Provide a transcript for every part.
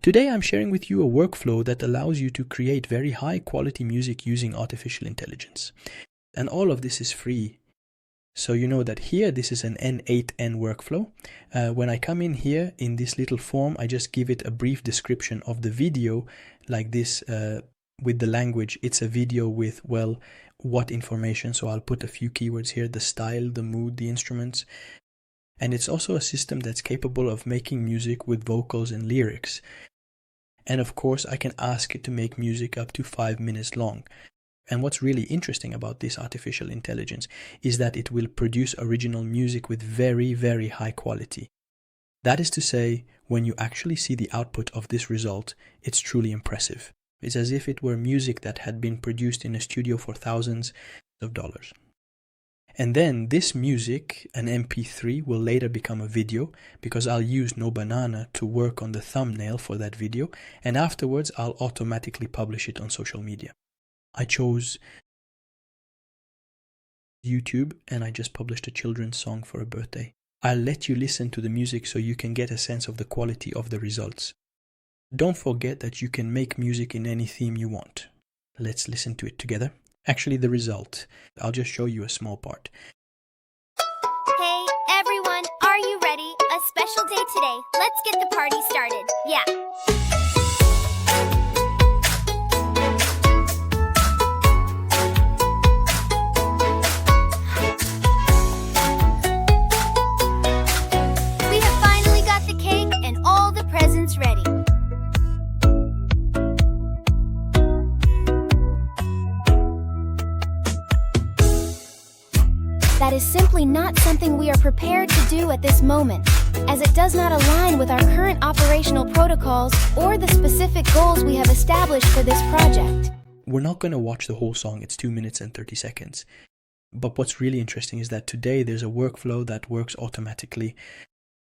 Today I'm sharing with you a workflow that allows you to create very high quality music using artificial intelligence. And all of this is free. So you know that here this is an n8n workflow. When I come in here in this little form, I just give it a brief description of the video like this with the language. It's a video with, well, what information. So I'll put a few keywords here: the style, the mood, the instruments. And it's also a system that's capable of making music with vocals and lyrics. And of course, I can ask it to make music up to 5 minutes long. And what's really interesting about this artificial intelligence is that it will produce original music with very, very high quality. That is to say, when you actually see the output of this result, it's truly impressive. It's as if it were music that had been produced in a studio for thousands of dollars. And then this music, an MP3, will later become a video because I'll use n8n to work on the thumbnail for that video, and afterwards I'll automatically publish it on social media. I chose YouTube and I just published a children's song for a birthday. I'll let you listen to the music so you can get a sense of the quality of the results. Don't forget that you can make music in any theme you want. Let's listen to it together. Actually, the result. I'll just show you a small part. Hey, everyone, are you ready? A special day today. Let's get the party started. Yeah. We have finally got the cake and all the presents ready. That is simply not something we are prepared to do at this moment, as it does not align with our current operational protocols or the specific goals we have established for this project. We're not going to watch the whole song, it's 2 minutes and 30 seconds. But what's really interesting is that today there's a workflow that works automatically.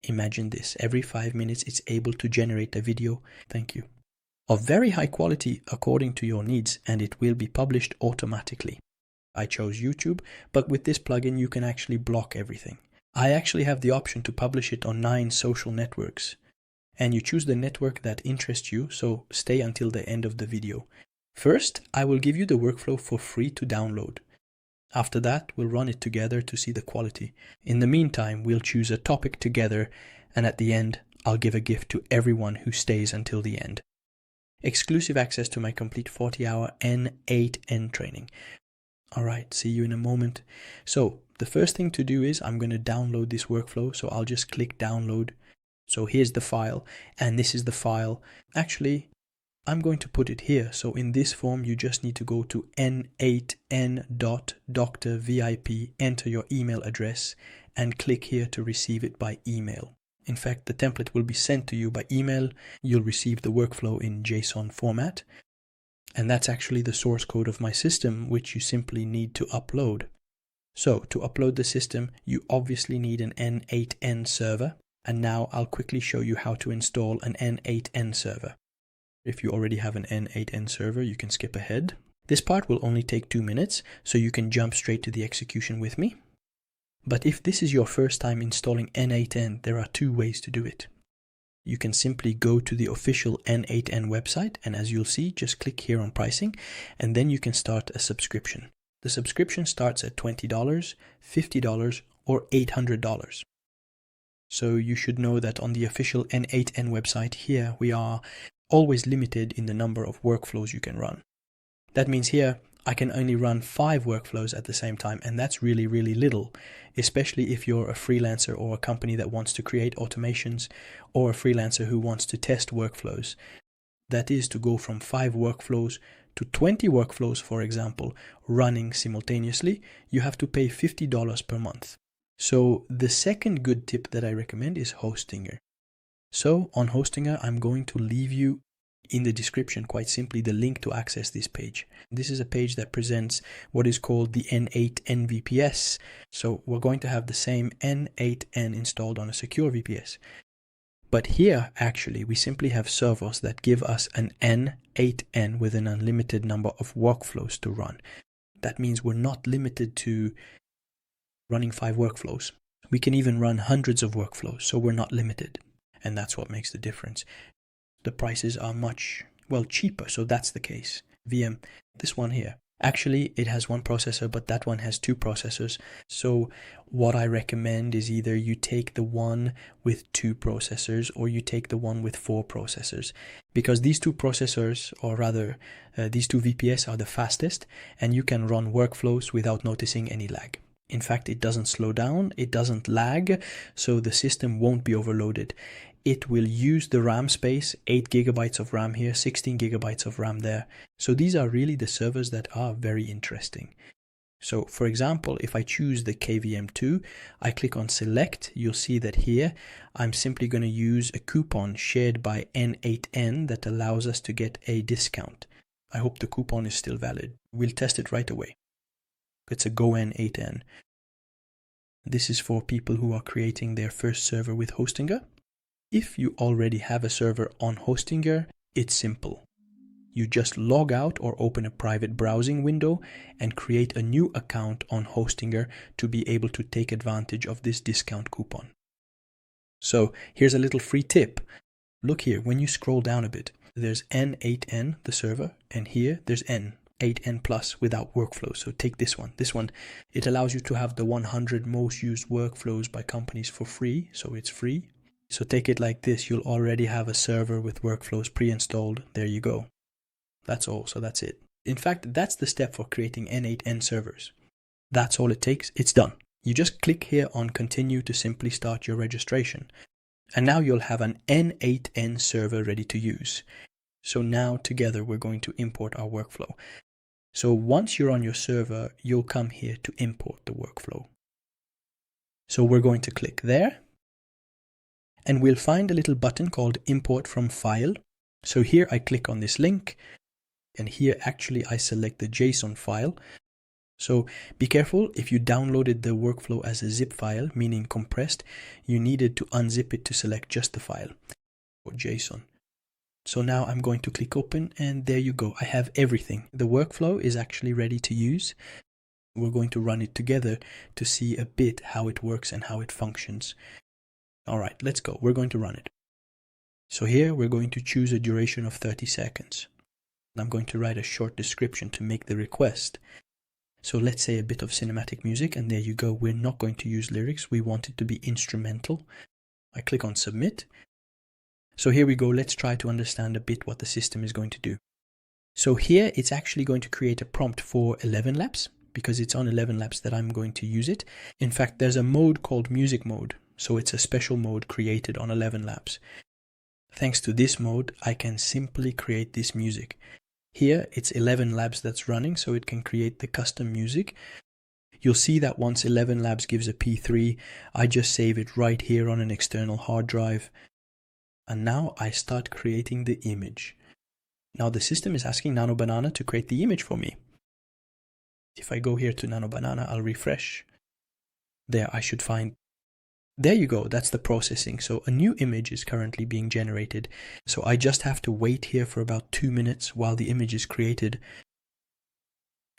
Imagine this, every 5 minutes it's able to generate a video, thank you, of very high quality according to your needs, and it will be published automatically. I chose YouTube, but with this plugin you can actually block everything. I actually have the option to publish it on 9 social networks. And you choose the network that interests you, so stay until the end of the video. First, I will give you the workflow for free to download. After that, we'll run it together to see the quality. In the meantime, we'll choose a topic together, and at the end, I'll give a gift to everyone who stays until the end. Exclusive access to my complete 40-hour n8n training. Alright, see you in a moment. So, the first thing to do is I'm going to download this workflow, so I'll just click download. So here's the file, and this is the file. Actually, I'm going to put it here. So in this form, you just need to go to n8n.drvip, enter your email address, and click here to receive it by email. In fact, the template will be sent to you by email. You'll receive the workflow in JSON format. And that's actually the source code of my system, which you simply need to upload. So to upload the system, you obviously need an n8n server. And now I'll quickly show you how to install an n8n server. If you already have an n8n server, you can skip ahead. This part will only take 2 minutes, so you can jump straight to the execution with me. But if this is your first time installing n8n, there are 2 ways to do it. You can simply go to the official n8n website, and as you'll see, just click here on pricing, and then you can start a subscription. The subscription starts at $20, $50, or $800. So you should know that on the official n8n website here, we are always limited in the number of workflows you can run. That means here, I can only run 5 workflows at the same time, and that's really, really little, especially if you're a freelancer or a company that wants to create automations, or a freelancer who wants to test workflows. That is to go from 5 workflows to 20 workflows, for example, running simultaneously. You have to pay $50 per month. So the second good tip that I recommend is Hostinger. So on Hostinger, I'm going to leave you in the description, quite simply, the link to access this page. This is a page that presents what is called the n8n VPS. So we're going to have the same n8n installed on a secure VPS. But here, actually, we simply have servers that give us an n8n with an unlimited number of workflows to run. That means we're not limited to running 5 workflows. We can even run hundreds of workflows, so we're not limited. And that's what makes the difference. the prices are much, well, cheaper. So that's the case. VM, this one here. Actually, it has one processor, but that one has two processors. So what I recommend is either you take the one with two processors or you take the one with four processors, because these two processors, or rather these two VPS, are the fastest, and you can run workflows without noticing any lag. In fact, it doesn't slow down, it doesn't lag, so the system won't be overloaded. It will use the RAM space, 8 gigabytes of RAM here, 16 gigabytes of RAM there. So these are really the servers that are very interesting. So for example, if I choose the KVM2, I click on select, you'll see that here I'm simply going to use a coupon shared by n8n that allows us to get a discount. I hope the coupon is still valid. We'll test it right away. It's a Go n8n. This is for people who are creating their first server with Hostinger. If you already have a server on Hostinger, it's simple. You just log out or open a private browsing window and create a new account on Hostinger to be able to take advantage of this discount coupon. So here's a little free tip. Look here, when you scroll down a bit, there's n8n, the server, and here there's n8n plus without workflows. So take this one. This one, it allows you to have the 100 most used workflows by companies for free. So it's free. So take it like this. You'll already have a server with workflows pre-installed. There you go. That's all. So that's it. In fact, that's the step for creating n8n servers. That's all it takes. It's done. You just click here on continue to simply start your registration. And now you'll have an n8n server ready to use. So now together we're going to import our workflow. So once you're on your server, you'll come here to import the workflow. So we're going to click there. And we'll find a little button called import from file. So here I click on this link, and here actually I select the JSON file. So be careful, if you downloaded the workflow as a zip file, meaning compressed, you needed to unzip it to select just the file, or JSON. So now I'm going to click open, and there you go. I have everything. The workflow is actually ready to use. We're going to run it together to see a bit how it works and how it functions. All right, let's go. We're going to run it. So here we're going to choose a duration of 30 seconds. I'm going to write a short description to make the request. So let's say a bit of cinematic music, and there you go. We're not going to use lyrics. We want it to be instrumental. I click on submit. So here we go. Let's try to understand a bit what the system is going to do. So here it's actually going to create a prompt for 11 Labs, because it's on 11 Labs that I'm going to use it. In fact, there's a mode called music mode. So it's a special mode created on 11 Labs. Thanks to this mode, I can simply create this music. Here, it's 11 Labs that's running, so it can create the custom music. You'll see that once 11 Labs gives a P3, I just save it right here on an external hard drive. And now I start creating the image. Now the system is asking Nano Banana to create the image for me. If I go here to Nano Banana, I'll refresh. There I should find. There you go, that's the processing. So a new image is currently being generated. So I just have to wait here for about 2 minutes while the image is created.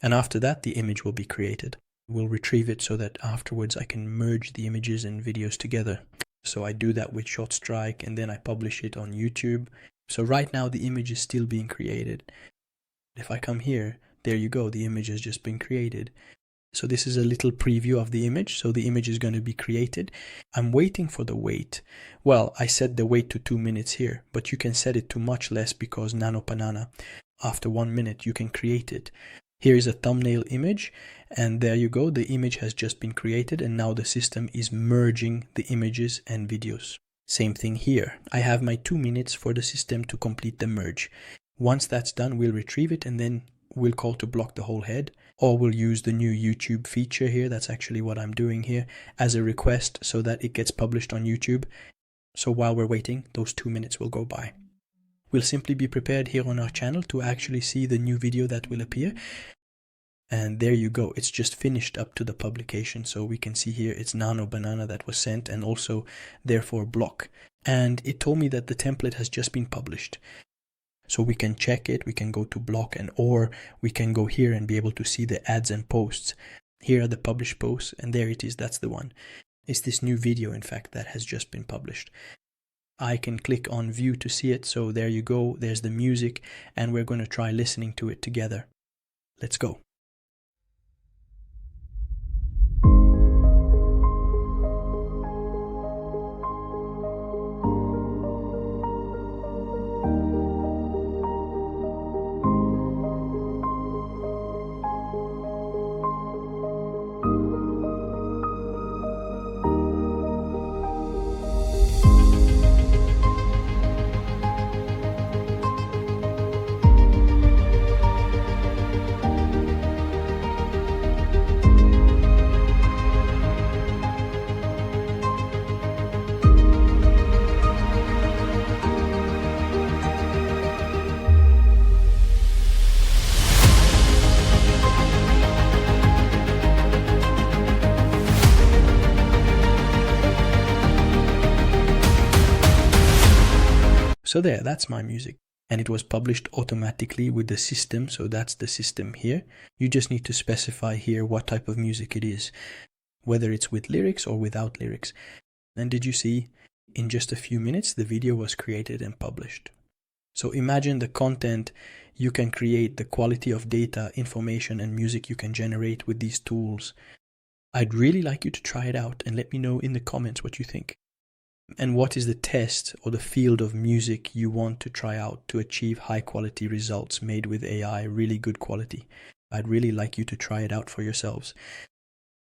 And after that, the image will be created. We'll retrieve it so that afterwards I can merge the images and videos together. So I do that with ShotStrike, and then I publish it on YouTube. So right now the image is still being created. If I come here, there you go, the image has just been created. So this is a little preview of the image. So the image is going to be created. I'm waiting for the wait. Well, I set the wait to 2 minutes here, but you can set it to much less because Nano Banana, after 1 minute, you can create it. Here is a thumbnail image, and there you go. The image has just been created, and now the system is merging the images and videos. Same thing here. I have my 2 minutes for the system to complete the merge. Once that's done, we'll retrieve it, and then we'll call to block the whole head, or we'll use the new YouTube feature here. That's actually what I'm doing here as a request so that it gets published on YouTube. So while we're waiting, those 2 minutes will go by. We'll simply be prepared here on our channel to actually see the new video that will appear. And there you go. It's just finished up to the publication. So we can see here it's Nano Banana that was sent, and also therefore block. And it told me that the template has just been published. So we can check it, we can go to block, and or we can go here and be able to see the ads and posts. Here are the published posts, and there it is, that's the one. It's this new video, in fact, that has just been published. I can click on view to see it. So there you go. There's the music, and we're going to try listening to it together. Let's go. So there, that's my music. And it was published automatically with the system. So that's the system here. You just need to specify here what type of music it is, whether it's with lyrics or without lyrics. And did you see, in just a few minutes, the video was created and published. So imagine the content you can create, the quality of data, information, and music you can generate with these tools. I'd really like you to try it out and let me know in the comments what you think. And what is the test or the field of music you want to try out to achieve high quality results made with AI, really good quality? I'd really like you to try it out for yourselves.